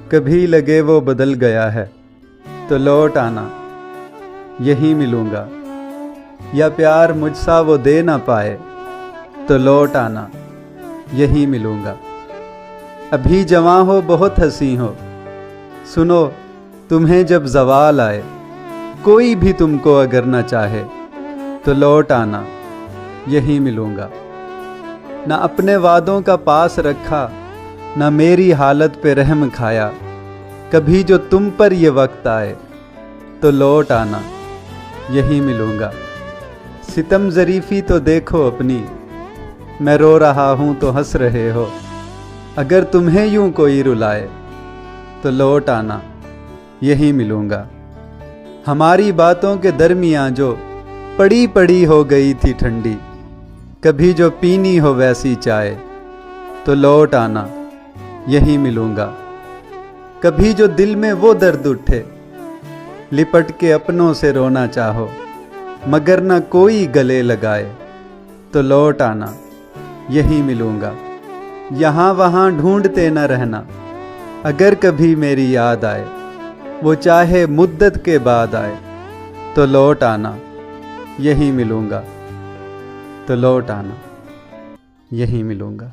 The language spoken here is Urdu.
کبھی لگے وہ بدل گیا ہے تو لوٹ آنا، یہیں ملوں گا۔ یا پیار مجھ سا وہ دے نہ پائے تو لوٹ آنا، یہیں ملوں گا۔ ابھی جواں ہو بہت حسین ہو، سنو تمہیں جب زوال آئے، کوئی بھی تم کو اگر نہ چاہے تو لوٹ آنا، یہیں ملوں گا۔ نہ اپنے وعدوں کا پاس رکھا، نہ میری حالت پہ رحم کھایا، کبھی جو تم پر یہ وقت آئے تو لوٹ آنا، یہیں ملوں گا۔ ستم ظریفی تو دیکھو اپنی، میں رو رہا ہوں تو ہنس رہے ہو، اگر تمہیں یوں کوئی رلائے تو لوٹ آنا، یہیں ملوں گا۔ ہماری باتوں کے درمیاں جو پڑی پڑی ہو گئی تھی ٹھنڈی، کبھی جو پینی ہو ویسی چائے تو لوٹ آنا، یہیں ملوں گا۔ کبھی جو دل میں وہ درد اٹھے، لپٹ کے اپنوں سے رونا چاہو، مگر نہ کوئی گلے لگائے تو لوٹ آنا، یہیں ملوں گا۔ یہاں وہاں ڈھونڈتے نہ رہنا، اگر کبھی میری یاد آئے، وہ چاہے مدت کے بعد آئے تو لوٹ آنا، یہیں ملوں گا، تو لوٹ آنا، یہیں ملوں گا۔